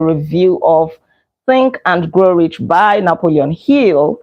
review of Think and Grow Rich by Napoleon Hill.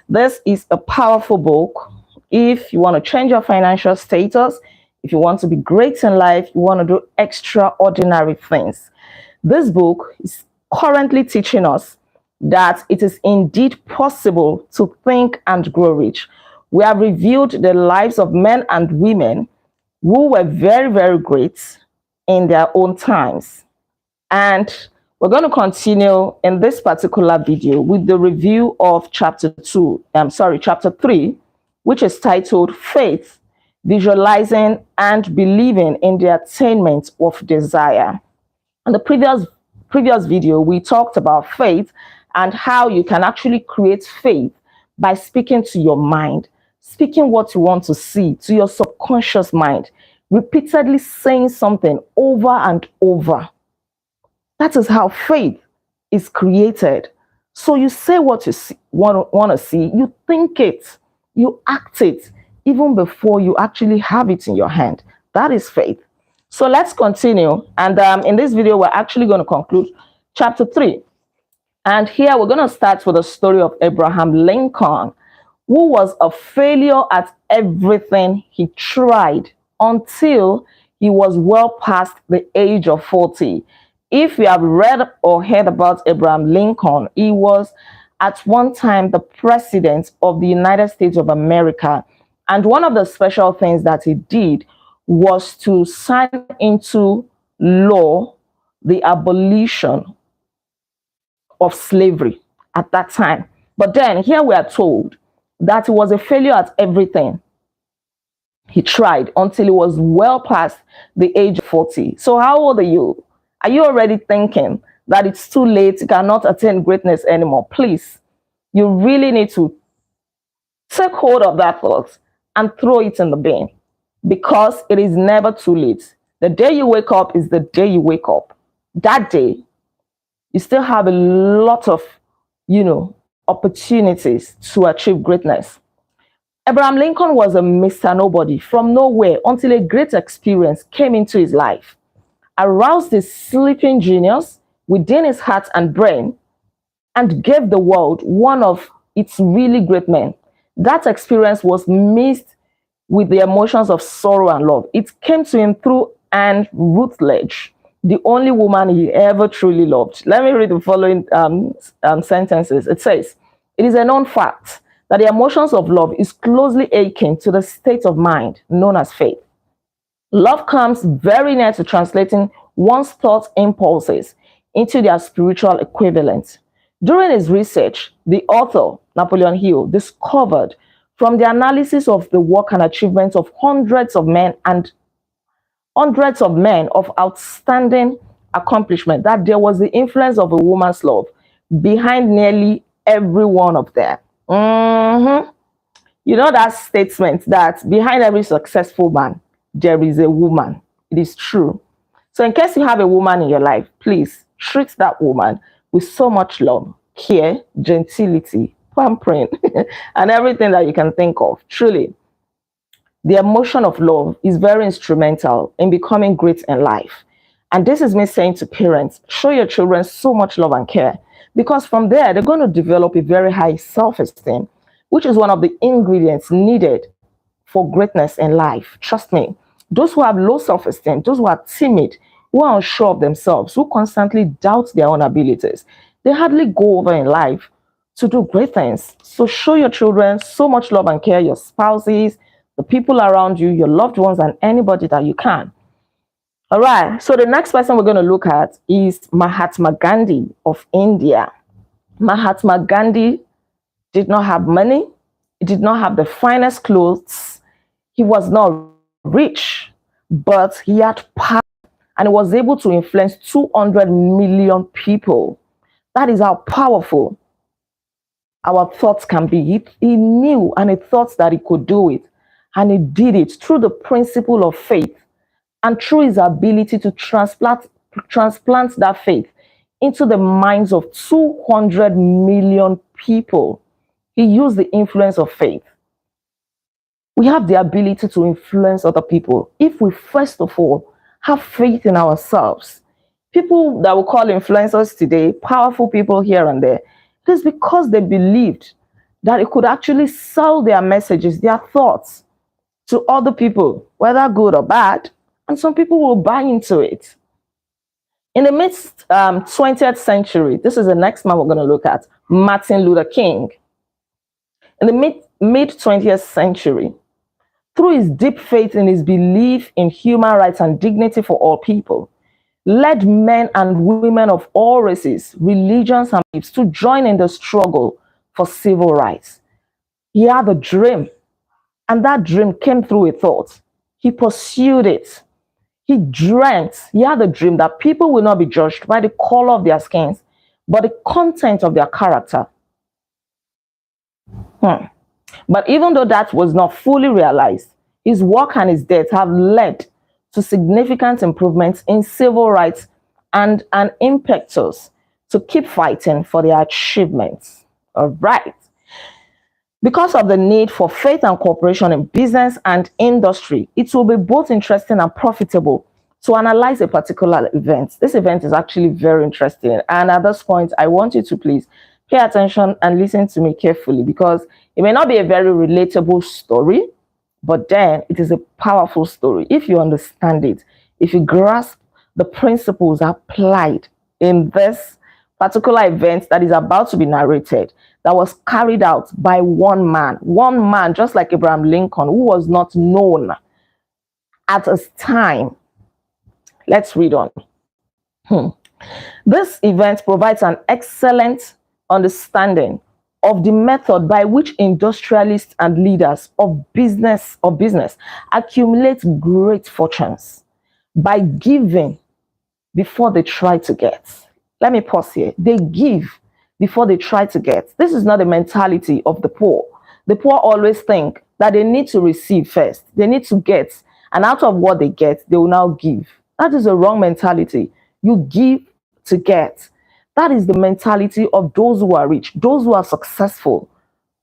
This is a powerful book. If you want to change your financial status, if you want to be great in life, you want to do extraordinary things. This book is currently teaching us that it is indeed possible to think and grow rich. We have reviewed the lives of men and women who were very, very great in their own times. And we're going to continue in this particular video with the review of chapter 3, which is titled Faith, Visualizing and Believing in the Attainment of Desire. In the previous video, we talked about faith and how you can actually create faith by speaking to your mind, speaking what you want to see to your subconscious mind, repeatedly saying something over and over. That is how faith is created. So you say what you want to see, you think it, you act it, even before you actually have it in your hand. That is faith. So let's continue. And in this video, we're actually going to conclude chapter 3. And here we're going to start with the story of Abraham Lincoln, who was a failure at everything he tried until he was well past the age of 40. If you have read or heard about Abraham Lincoln, he was at one time the president of the United States of America. And one of the special things that he did was to sign into law the abolition of slavery at that time. But then here we are told that he was a failure at everything he tried until he was well past the age of 40. So how old are you? Are you already thinking that it's too late, you cannot attain greatness anymore? Please, you really need to take hold of that thought and throw it in the bin, because it is never too late. The day you wake up is the day you wake up. That day, you still have a lot of, opportunities to achieve greatness. Abraham Lincoln was a Mr. Nobody from nowhere until a great experience came into his life, aroused his sleeping genius within his heart and brain, and gave the world one of its really great men. That experience was mixed with the emotions of sorrow and love. It came to him through Anne Rutledge, the only woman he ever truly loved. Let me read the following sentences. It says, "It is a known fact that the emotions of love is closely akin to the state of mind known as faith. Love comes very near to translating one's thought impulses into their spiritual equivalent. During his research, the author, Napoleon Hill, discovered from the analysis of the work and achievements of hundreds of men of outstanding accomplishment that there was the influence of a woman's love behind nearly every one of them." You know that statement that behind every successful man, there is a woman. It is true. So in case you have a woman in your life, please treat that woman with so much love, care, gentility, pampering, and everything that you can think of. Truly, the emotion of love is very instrumental in becoming great in life. And this is me saying to parents, show your children so much love and care, because from there, they're going to develop a very high self-esteem, which is one of the ingredients needed for greatness in life. Trust me, those who have low self-esteem, those who are timid, who are unsure of themselves, who constantly doubt their own abilities, they hardly go over in life to do great things. So show your children so much love and care, your spouses, the people around you, your loved ones, and anybody that you can. All right, so the next person we're going to look at is Mahatma Gandhi of India. Mahatma Gandhi did not have money. He did not have the finest clothes. He was not rich, but he had power, and he was able to influence 200 million people. That is how powerful our thoughts can be. He knew and he thought that he could do it, and he did it through the principle of faith and through his ability to transplant that faith into the minds of 200 million people. He used the influence of faith. We have the ability to influence other people if we first of all have faith in ourselves, People that we call influencers today, powerful people here and there, it is because they believed that it could actually sell their messages, their thoughts to other people, whether good or bad, and some people will buy into it. In the mid 20th century, this is the next man we're going to look at, Martin Luther King. In the mid 20th century, through his deep faith in his belief in human rights and dignity for all people, led men and women of all races, religions, and beliefs to join in the struggle for civil rights. He had a dream, and that dream came through a thought. He pursued it. He dreamt, he had a dream that people will not be judged by the color of their skins, but the content of their character. But even though that was not fully realized, his work and his death have led to significant improvements in civil rights and an impetus to keep fighting for their achievements. All right. Because of the need for faith and cooperation in business and industry, it will be both interesting and profitable to analyze a particular event. This event is actually very interesting. And at this point, I want you to please pay attention and listen to me carefully, because it may not be a very relatable story, but then it is a powerful story if you understand it, if you grasp the principles applied in this particular event that is about to be narrated, that was carried out by one man, just like Abraham Lincoln, who was not known at his time. Let's read on. This event provides an excellent understanding of the method by which industrialists and leaders of business accumulate great fortunes by giving before they try to get. Let me pause here. They give before they try to get. This is not the mentality of the poor. The poor always think that they need to receive first. They need to get, and out of what they get, they will now give. That is a wrong mentality. You give to get. That is the mentality of those who are rich, those who are successful.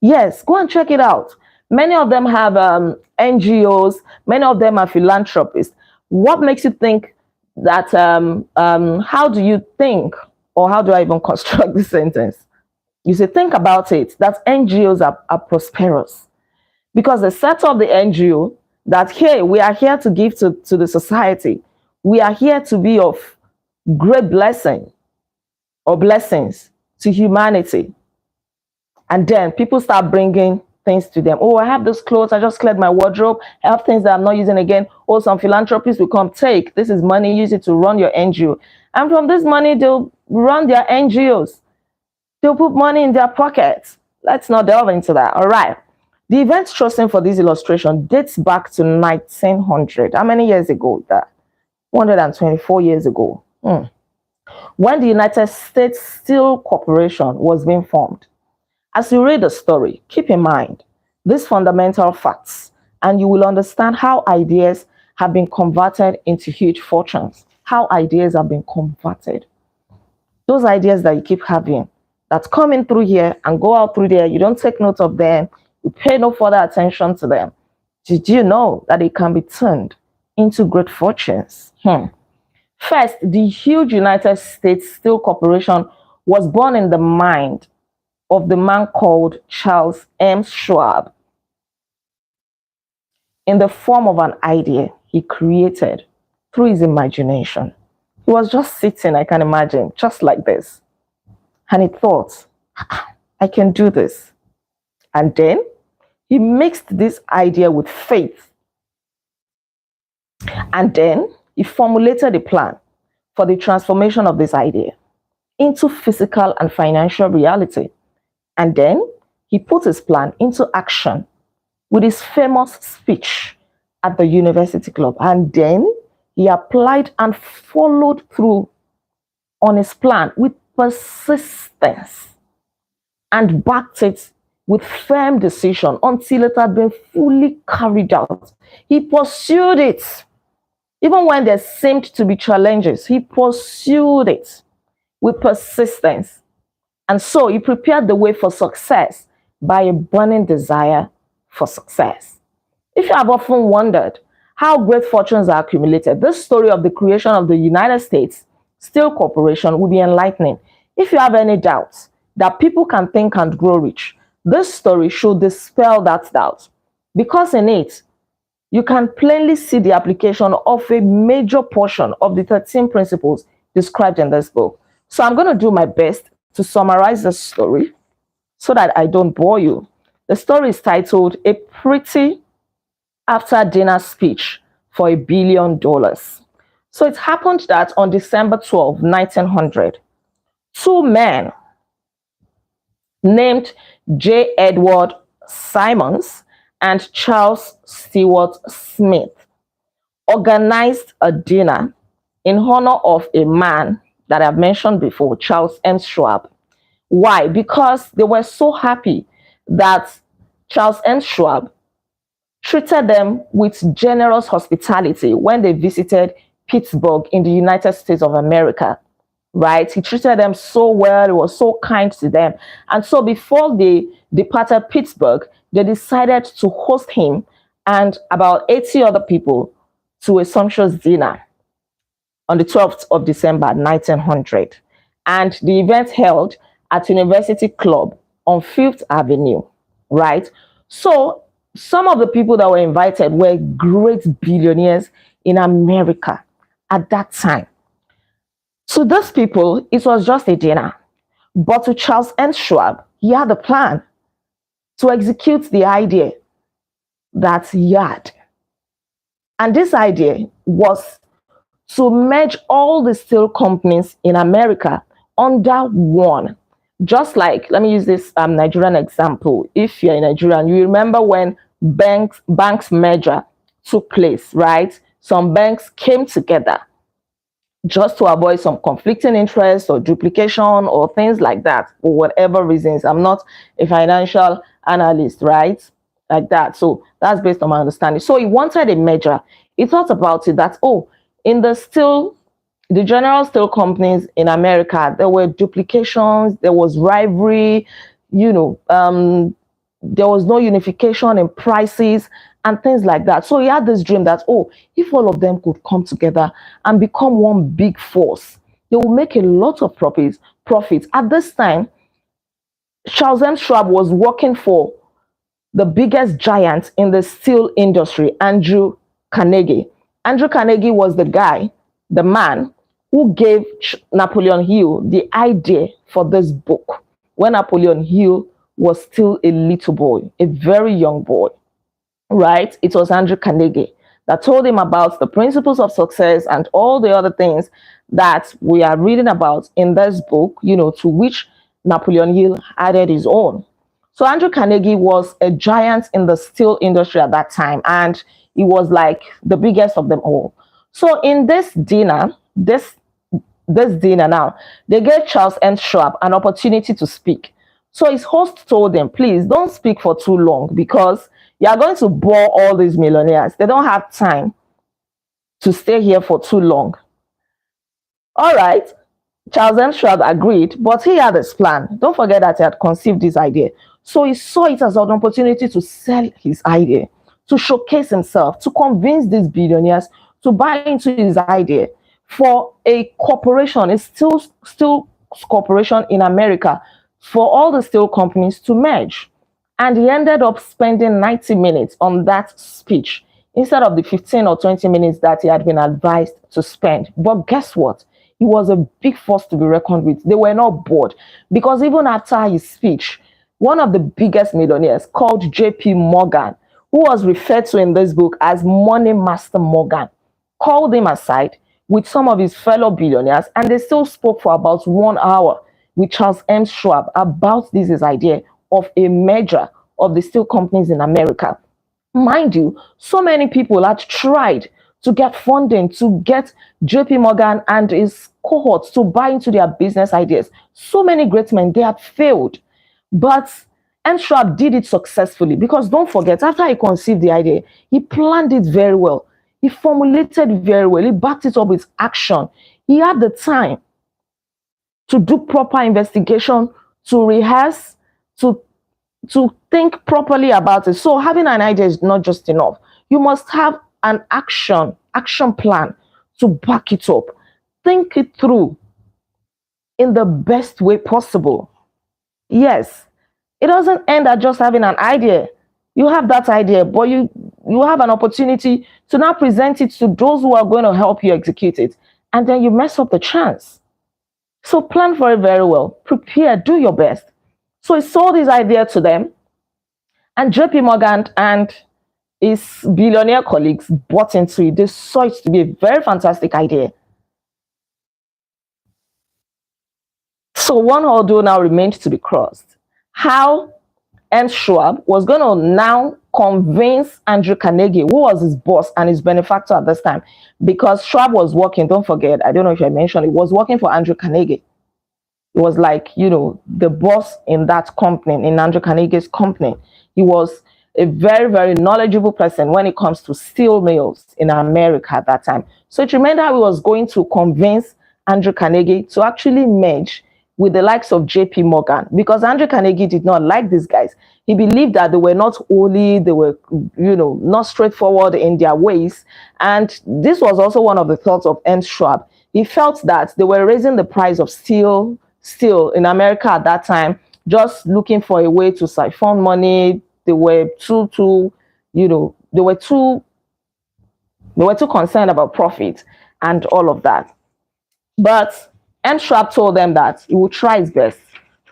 Yes, go and check it out. Many of them have NGOs. Many of them are philanthropists. What makes you think that, how do you think, or how do I even construct this sentence? You say, think about it, that NGOs are prosperous because they set up the NGO that, hey, we are here to give to the society. We are here to be of great blessing or blessings to humanity. And then people start bringing things to them. Oh, I have this clothes. I just cleared my wardrobe. I have things that I'm not using again. Oh, some philanthropists will come, take. This is money. Use it to run your NGO. And from this money, they'll run their NGOs. They'll put money in their pockets. Let's not delve into that. All right. The event chosen for this illustration dates back to 1900. How many years ago is that? 124 years ago. When the United States Steel Corporation was being formed. As you read the story, keep in mind these fundamental facts, and you will understand how ideas have been converted into huge fortunes. How ideas have been converted. Those ideas that you keep having, that's coming through here and go out through there, you don't take note of them, you pay no further attention to them. Did you know that it can be turned into great fortunes? First, the huge United States Steel Corporation was born in the mind of the man called Charles M. Schwab in the form of an idea he created through his imagination. He was just sitting, I can imagine, just like this. And he thought, I can do this. And then he mixed this idea with faith. And then he formulated a plan for the transformation of this idea into physical and financial reality. And then he put his plan into action with his famous speech at the University Club. And then he applied and followed through on his plan with persistence and backed it with firm decision until it had been fully carried out. He pursued it. Even when there seemed to be challenges, he pursued it with persistence. And so he prepared the way for success by a burning desire for success. If you have often wondered how great fortunes are accumulated, this story of the creation of the United States Steel Corporation will be enlightening. If you have any doubts that people can think and grow rich, this story should dispel that doubt, because in it, you can plainly see the application of a major portion of the 13 principles described in this book. So I'm going to do my best to summarize the story so that I don't bore you. The story is titled A Pretty After Dinner Speech for $1 billion. So it happened that on December 12, 1900, two men named J. Edward Simons and Charles Stewart Smith organized a dinner in honor of a man that I've mentioned before, Charles M. Schwab. Why? Because they were so happy that Charles M. Schwab treated them with generous hospitality when they visited Pittsburgh in the United States of America. Right? He treated them so well, he was so kind to them. And so before they departed Pittsburgh, they decided to host him and about 80 other people to a sumptuous dinner on the 12th of December 1900. And the event held at University Club on Fifth Avenue, right? So some of the people that were invited were great billionaires in America at that time. To those people, it was just a dinner. But to Charles M. Schwab, he had a plan to execute the idea that he had. And this idea was to merge all the steel companies in America under one. Just like, let me use this Nigerian example. If you're in Nigeria, you remember when banks merger took place, right? Some banks came together just to avoid some conflicting interests or duplication or things like that, for whatever reasons. I'm not a financial analyst, right? Like that. So that's based on my understanding. So he wanted a merger. He thought about it that, oh, in the general steel companies in America, there were duplications, there was rivalry, there was no unification in prices and things like that. So he had this dream that, oh, if all of them could come together and become one big force, they will make a lot of profits. At this time, Charles M. Schwab was working for the biggest giant in the steel industry, Andrew Carnegie. Andrew Carnegie was the man who gave Napoleon Hill the idea for this book when Napoleon Hill was still a little boy, a very young boy, right? It was Andrew Carnegie that told him about the principles of success and all the other things that we are reading about in this book, to which Napoleon Hill added his own. So Andrew Carnegie was a giant in the steel industry at that time, and he was like the biggest of them all. So in this dinner now, they gave Charles M. Schwab an opportunity to speak. So his host told him, please don't speak for too long because you are going to bore all these millionaires. They don't have time to stay here for too long. All right. Charles M. Schwab agreed, but he had his plan. Don't forget that he had conceived this idea. So he saw it as an opportunity to sell his idea, to showcase himself, to convince these billionaires to buy into his idea for a corporation, a steel corporation in America, for all the steel companies to merge. And he ended up spending 90 minutes on that speech instead of the 15 or 20 minutes that he had been advised to spend. But guess what? He was a big force to be reckoned with. They were not bored because even after his speech, one of the biggest millionaires called J.P. Morgan, who was referred to in this book as Money Master Morgan, called him aside with some of his fellow billionaires, and they still spoke for about 1 hour with Charles M. Schwab about his idea of a merger of the steel companies in America. Mind you, so many people had tried to get funding, to get JP Morgan and his cohorts to buy into their business ideas. So many great men, they had failed. But M. Schwab did it successfully because don't forget, after he conceived the idea, he planned it very well. He formulated it very well. He backed it up with action. He had the time to do proper investigation, to rehearse, to think properly about it. So having an idea is not just enough. You must have an action plan to back it up. think it through in the best way possible. Yes, it doesn't end at just having an idea. You have that idea, but you have an opportunity to now present it to those who are going to help you execute it, and then you mess up the chance. So plan for it very well. Prepare, do your best. So he sold his idea to them, and JP Morgan and his billionaire colleagues bought into it. They saw it to be a very fantastic idea. So one hurdle now remained to be crossed. How Ernst Schwab was going to now convince Andrew Carnegie, who was his boss and his benefactor at this time, because Schwab was working, don't forget, I don't know if I mentioned, it was working for Andrew Carnegie. It was like, the boss in that company, in Andrew Carnegie's company. He was a very, very knowledgeable person when it comes to steel mills in America at that time. So it remained how he was going to convince Andrew Carnegie to actually merge with the likes of JP Morgan, because Andrew Carnegie did not like these guys. He believed that they were not holy, they were, not straightforward in their ways. And this was also one of the thoughts of Ernst Schwab. He felt that they were raising the price of steel in America at that time, just looking for a way to siphon money. They were too they were too concerned about profit and all of that. But Ernst Schwab told them that he would try his best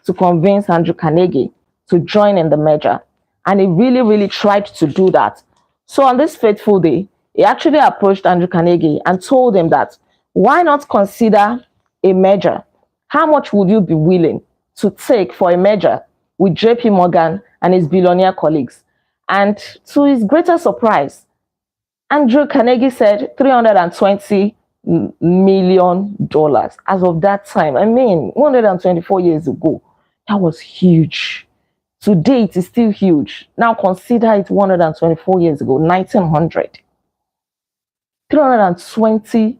to convince Andrew Carnegie to join in the merger. And he really, really tried to do that. So on this fateful day, he actually approached Andrew Carnegie and told him that, why not consider a merger? How much would you be willing to take for a merger with JP Morgan and his billionaire colleagues? And to his greater surprise, Andrew Carnegie said $320 million as of that time. I mean, 124 years ago, that was huge. Today, it is still huge. Now consider it 124 years ago, 1900. 320.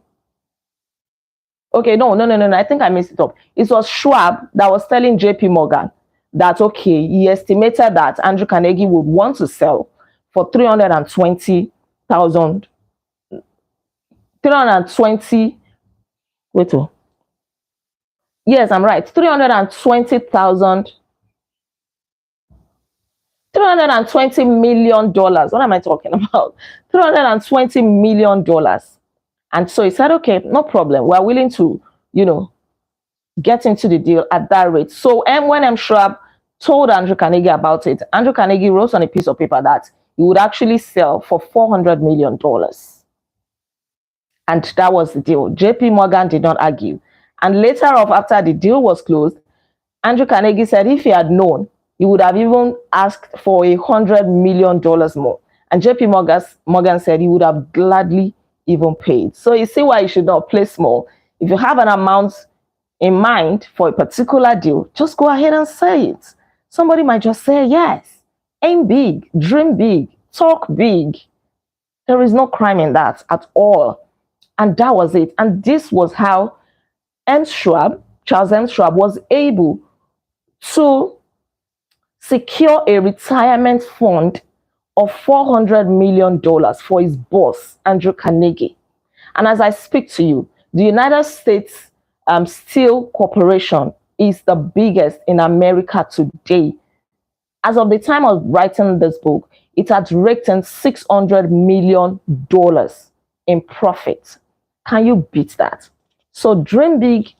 Okay, no. I think I messed it up. It was Schwab that was telling JP Morgan that, okay, he estimated that Andrew Carnegie would want to sell for 320,000. 320. Wait, oh. Yes, I'm right. 320,000. $320 million. What am I talking about? $320 million. And so he said, okay, no problem. We're willing to, get into the deal at that rate. So when M. Schwab told Andrew Carnegie about it, Andrew Carnegie wrote on a piece of paper that he would actually sell for $400 million. And that was the deal. JP Morgan did not argue. And later off, after the deal was closed, Andrew Carnegie said if he had known, he would have even asked for $100 million more. And JP Morgan said he would have gladly even paid. So you see why you should not play small. If you have an amount in mind for a particular deal, just go ahead and say it. Somebody might just say yes. Aim big, dream big, talk big. There is no crime in that at all. And that was it. And this was how Charles Ernst Schwab, was able to secure a retirement fund of $400 million for his boss, Andrew Carnegie. And as I speak to you, the United States Steel Corporation is the biggest in America today. As of the time of writing this book, it had raked in $600 million in profit. Can you beat that? So dream big,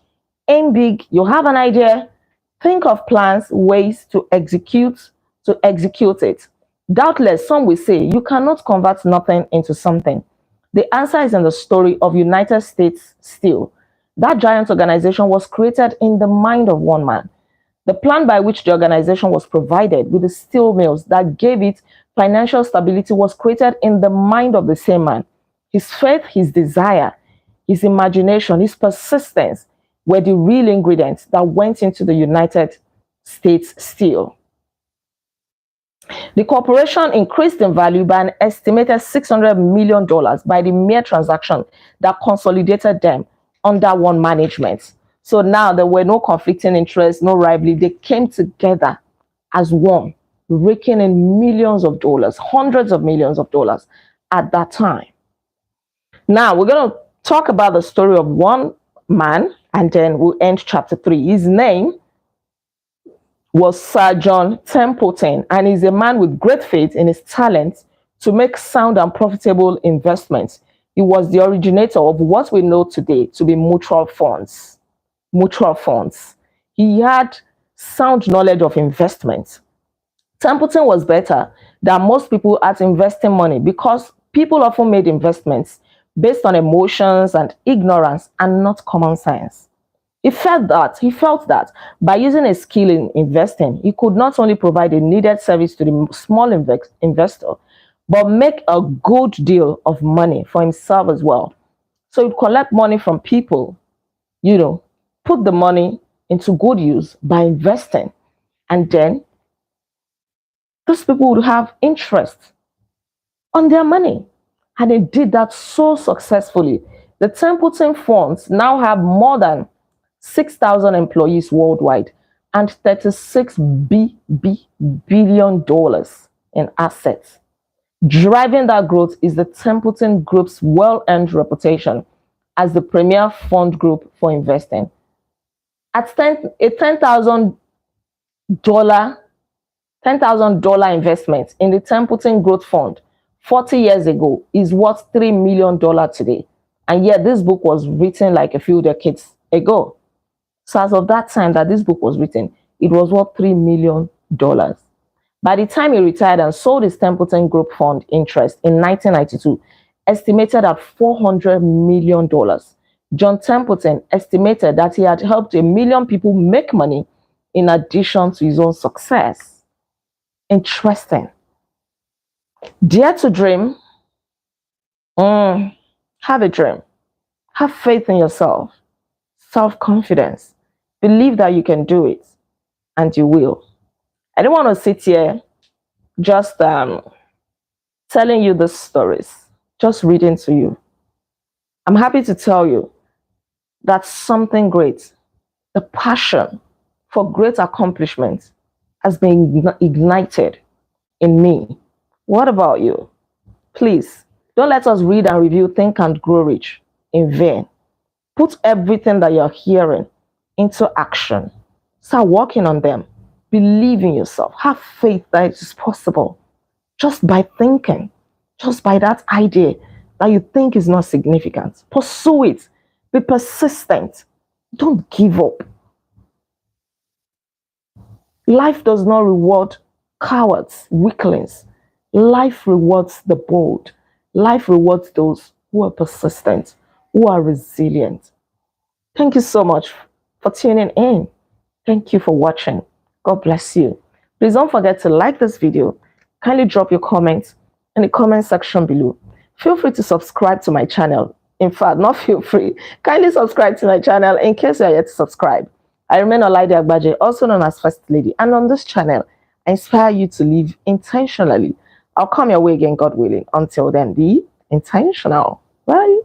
aim big. You have an idea, think of plans, ways to execute it. Doubtless, some will say you cannot convert nothing into something. The answer is in the story of United States Steel. That giant organization was created in the mind of one man. The plan by which the organization was provided with the steel mills that gave it financial stability was created in the mind of the same man. His faith, his desire, his imagination, his persistence were the real ingredients that went into the United States Steel. The corporation increased in value by an estimated $600 million by the mere transaction that consolidated them under one management. So now there were no conflicting interests, no rivalry. They came together as one, raking in millions of dollars, hundreds of millions of dollars at that time. Now we're going to talk about the story of one man, and then we'll end chapter 3. His name was Sir John Templeton, and he's a man with great faith in his talent to make sound and profitable investments. He was the originator of what we know today to be mutual funds. Mutual funds. He had sound knowledge of investments. Templeton was better than most people at investing money because people often made investments based on emotions and ignorance and not common sense. He felt that by using a skill in investing, he could not only provide a needed service to the small investor, but make a good deal of money for himself as well. So he'd collect money from people, you know, put the money into good use by investing, and then those people would have interest on their money. And they did that so successfully. The Templeton funds now have more than 6,000 employees worldwide and $36 billion in assets. Driving that growth is the Templeton Group's well-earned reputation as the premier fund group for investing. At a $10,000 investment in the Templeton Growth Fund 40 years ago is worth $3 million today. And yet this book was written like a few decades ago. So as of that time that this book was written, it was worth $3 million. By the time he retired and sold his Templeton Group Fund interest in 1992, estimated at $400 million, John Templeton estimated that he had helped 1 million people make money in addition to his own success. Interesting. Dare to dream. Have a dream. Have faith in yourself. Self-confidence. Believe that you can do it, and you will. I don't want to sit here just telling you the stories, just reading to you. I'm happy to tell you that something great, the passion for great accomplishments, has been ignited in me. What about you? Please, don't let us read and review Think and Grow Rich in vain. Put everything that you're hearing into action. Start working on them. Believe in yourself. Have faith that it is possible. Just by thinking, just by that idea that you think is not significant. Pursue it. Be persistent. Don't give up. Life does not reward cowards, weaklings. Life rewards the bold. Life rewards those who are persistent, who are resilient. Thank you so much for tuning in. Thank you for watching. God bless you. Please don't forget to like this video. Kindly drop your comments in the comment section below. Feel free to subscribe to my channel. In fact, not feel free. Kindly subscribe to my channel in case you are yet to subscribe. I remain Olaide Agbaje, also known as First Lady, and on this channel, I inspire you to live intentionally. I'll come your way again, God willing. Until then, be intentional. Bye.